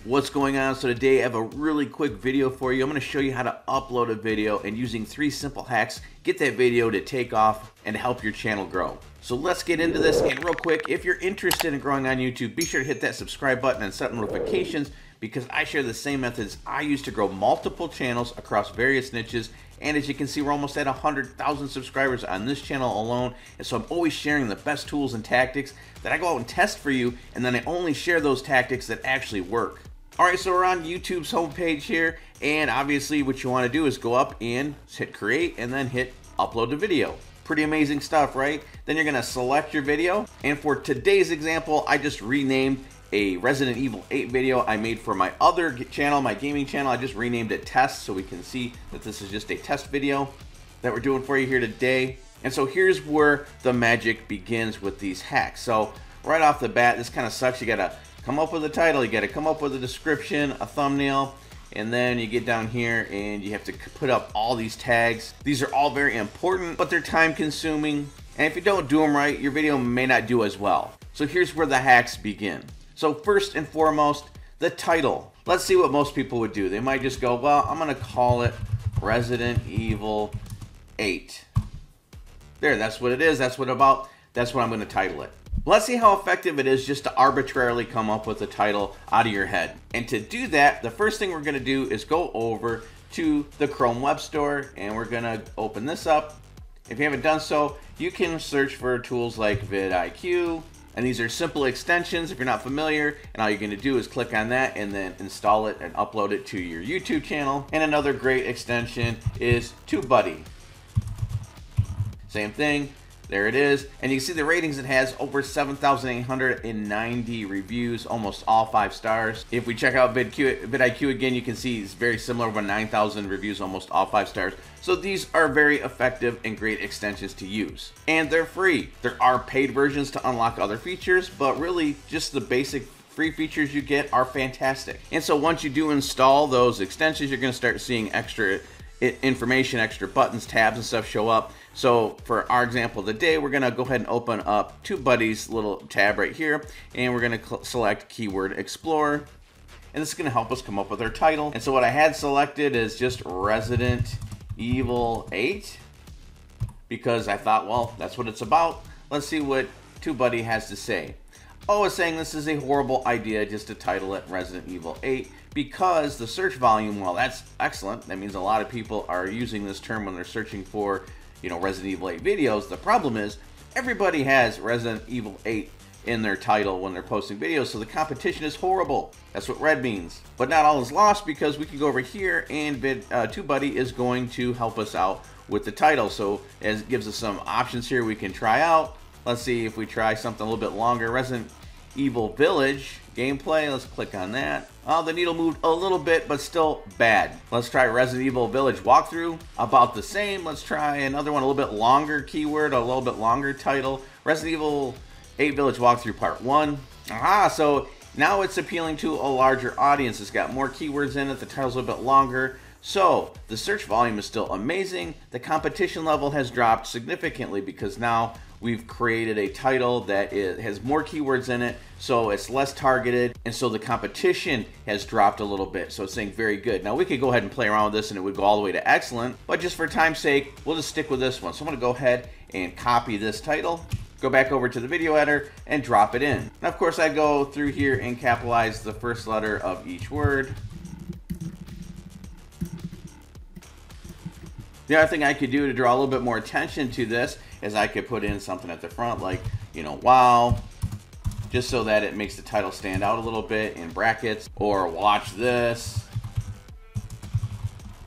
What's going on? So today I have a really quick video for you. I'm going to show you how to upload a video and using 3 simple hacks, get that video to take off and help your channel grow. So let's get into this. And real quick, if you're interested in growing on YouTube, be sure to hit that subscribe button and set notifications because I share the same methods I use to grow multiple channels across various niches. And as you can see, we're almost at 100,000 subscribers on this channel alone. And so I'm always sharing the best tools and tactics that I go out and test for you. And then I only share those tactics that actually work. Alright, so we're on YouTube's homepage here, and obviously what you want to do is go up and hit create and then hit upload the video. Pretty amazing stuff, right? Then you're going to select your video, and for today's example, I just renamed a Resident Evil 8 video I made for my other channel, my gaming channel. I just renamed it Test so we can see that this is just a test video that we're doing for you here today. And so here's where the magic begins with these hacks. So right off the bat, this kind of sucks. You got to come up with a title, you got to come up with a description, a thumbnail, and then you get down here and you have to put up all these tags. These are all very important, but they're time consuming. And if you don't do them right, your video may not do as well. So here's where the hacks begin. So first and foremost, the title. Let's see what most people would do. They might just go, well, I'm going to call it Resident Evil 8. There, that's what it is. That's what I'm going to title it. Let's see how effective it is just to arbitrarily come up with a title out of your head. And to do that, the first thing we're going to do is go over to the Chrome Web Store and we're going to open this up. If you haven't done so, you can search for tools like vidIQ, and these are simple extensions if you're not familiar, and all you're going to do is click on that and then install it and upload it to your YouTube channel. And another great extension is TubeBuddy. Same thing. There it is, and you can see the ratings. It has over 7,890 reviews, almost all 5 stars. If we check out vidIQ again, you can see it's very similar, over 9,000 reviews, almost all 5 stars. So these are very effective and great extensions to use. And they're free. There are paid versions to unlock other features, but really just the basic free features you get are fantastic. And so once you do install those extensions, you're going to start seeing extra information, extra buttons, tabs, and stuff show up. So for our example today, we're going to go ahead and open up TubeBuddy's little tab right here, and we're going to select Keyword Explorer, and this is going to help us come up with our title. And so what I had selected is just Resident Evil 8 because I thought, well, that's what it's about. Let's see what TubeBuddy has to say. Oh, it's saying this is a horrible idea just to title it Resident Evil 8 because the search volume, well, that's excellent. That means a lot of people are using this term when they're searching for, you know, Resident Evil 8 videos. The problem is everybody has Resident Evil 8 in their title when they're posting videos, so the competition is horrible. That's what red means. But not all is lost because we can go over here and TubeBuddy is going to help us out with the title. So it gives us some options here we can try out. Let's see if we try something a little bit longer. Resident Evil Village gameplay. Let's click on that. Oh, the needle moved a little bit, but still bad. Let's try Resident Evil Village walkthrough. About the same. Let's try another one, a little bit longer keyword, a little bit longer title. Resident Evil 8 Village walkthrough part 1. Aha, so now it's appealing to a larger audience. It's got more keywords in it. The title's a little bit longer. So the search volume is still amazing. The competition level has dropped significantly because now we've created a title that has more keywords in it, so it's less targeted, and so the competition has dropped a little bit. So it's saying very good. Now we could go ahead and play around with this and it would go all the way to excellent, but just for time's sake, we'll just stick with this one. So I'm gonna go ahead and copy this title, go back over to the video editor and drop it in. Now of course I go through here and capitalize the first letter of each word. The other thing I could do to draw a little bit more attention to this is I could put in something at the front like, you know, wow, just so that it makes the title stand out a little bit in brackets, or watch this,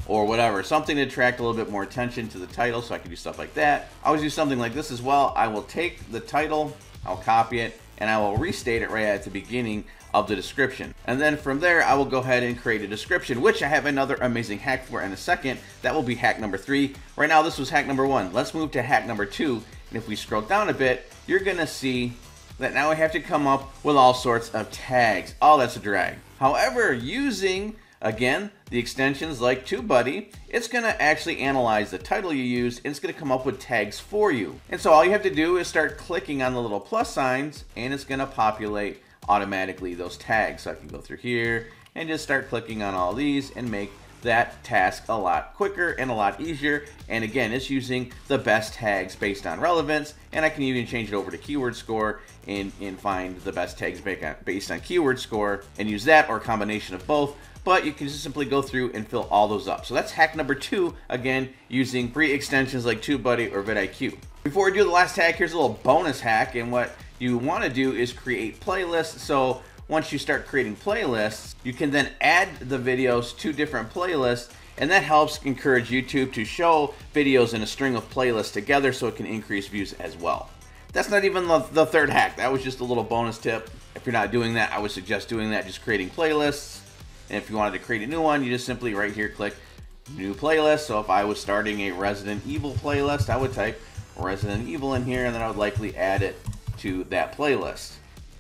or whatever. Something to attract a little bit more attention to the title, so I can do stuff like that. I always do something like this as well. I will take the title, I'll copy it, and I will restate it right at the beginning of the description. And then from there, I will go ahead and create a description, which I have another amazing hack for in a second. That will be hack number 3. Right now, this was hack number 1. Let's move to hack number 2. And if we scroll down a bit, you're gonna see that now I have to come up with all sorts of tags. Oh, that's a drag. However, using, again, the extensions like TubeBuddy, it's gonna actually analyze the title you use, and it's gonna come up with tags for you. And so all you have to do is start clicking on the little plus signs, and it's gonna populate automatically those tags. So I can go through here and just start clicking on all these and make that task a lot quicker and a lot easier. And again, it's using the best tags based on relevance, and I can even change it over to keyword score and find the best tags based on keyword score and use that, or a combination of both. But you can just simply go through and fill all those up. So that's hack number 2, again, using free extensions like TubeBuddy or vidIQ. Before we do the last hack, here's a little bonus hack, and what you want to do is create playlists. So once you start creating playlists, you can then add the videos to different playlists, and that helps encourage YouTube to show videos in a string of playlists together so it can increase views as well. That's not even the third hack. That was just a little bonus tip. If you're not doing that, I would suggest doing that, just creating playlists. And if you wanted to create a new one, you just simply right here click new playlist. So if I was starting a Resident Evil playlist, I would type Resident Evil in here, and then I would likely add it to that playlist.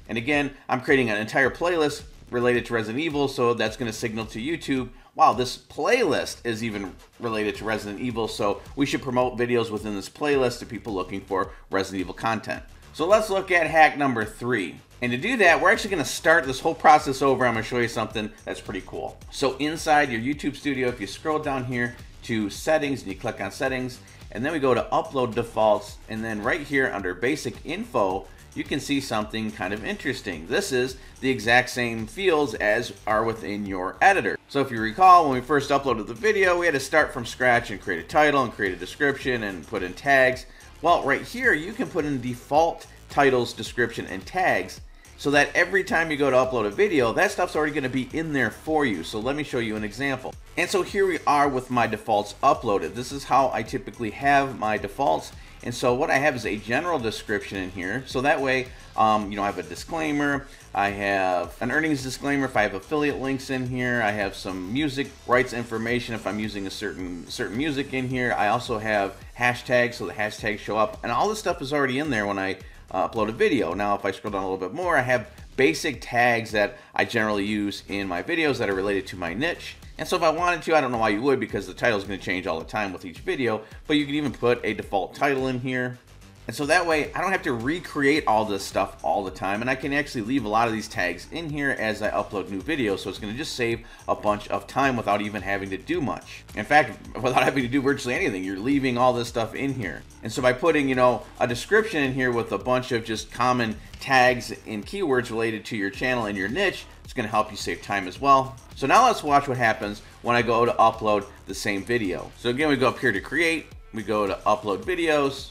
And again, I'm creating an entire playlist related to Resident Evil, so that's going to signal to YouTube, wow, this playlist is even related to Resident Evil, so we should promote videos within this playlist to people looking for Resident Evil content. So let's look at hack number 3. And to do that, we're actually going to start this whole process over. I'm going to show you something that's pretty cool. So inside your YouTube studio, if you scroll down here to settings and you click on settings, and then we go to upload defaults, and then right here under basic info, you can see something kind of interesting. This is the exact same fields as are within your editor. So if you recall, when we first uploaded the video, we had to start from scratch and create a title and create a description and put in tags. Well, right here, you can put in default titles, description, and tags, so that every time you go to upload a video, that stuff's already going to be in there for you. So let me show you an example. And so here we are with my defaults uploaded. This is how I typically have my defaults. And so what I have is a general description in here. So that way, I have a disclaimer. I have an earnings disclaimer if I have affiliate links in here. I have some music rights information if I'm using a certain music in here. I also have hashtags, so the hashtags show up. And all this stuff is already in there when I upload a video. Now, if I scroll down a little bit more, I have basic tags that I generally use in my videos that are related to my niche. And so if I wanted to, I don't know why you would, because the title is going to change all the time with each video, but you can even put a default title in here. And so that way, I don't have to recreate all this stuff all the time, and I can actually leave a lot of these tags in here as I upload new videos, so it's going to just save a bunch of time without even having to do much. In fact, without having to do virtually anything, you're leaving all this stuff in here. And so by putting, a description in here with a bunch of just common tags and keywords related to your channel and your niche, it's going to help you save time as well. So now let's watch what happens when I go to upload the same video. So again, we go up here to create, we go to upload videos.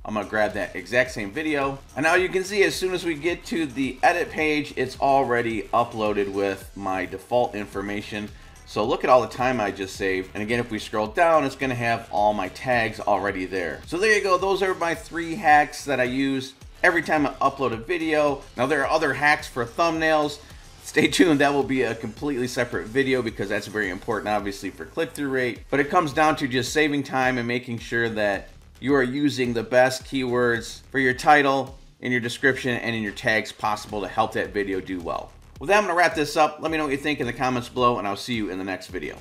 I'm going to grab that exact same video. And now you can see as soon as we get to the edit page, it's already uploaded with my default information. So look at all the time I just saved. And again, if we scroll down, it's going to have all my tags already there. So there you go. Those are my 3 hacks that I use every time I upload a video. Now there are other hacks for thumbnails. Stay tuned, that will be a completely separate video because that's very important, obviously, for click-through rate. But it comes down to just saving time and making sure that you are using the best keywords for your title, in your description, and in your tags possible to help that video do well. With that, I'm going to wrap this up. Let me know what you think in the comments below, and I'll see you in the next video.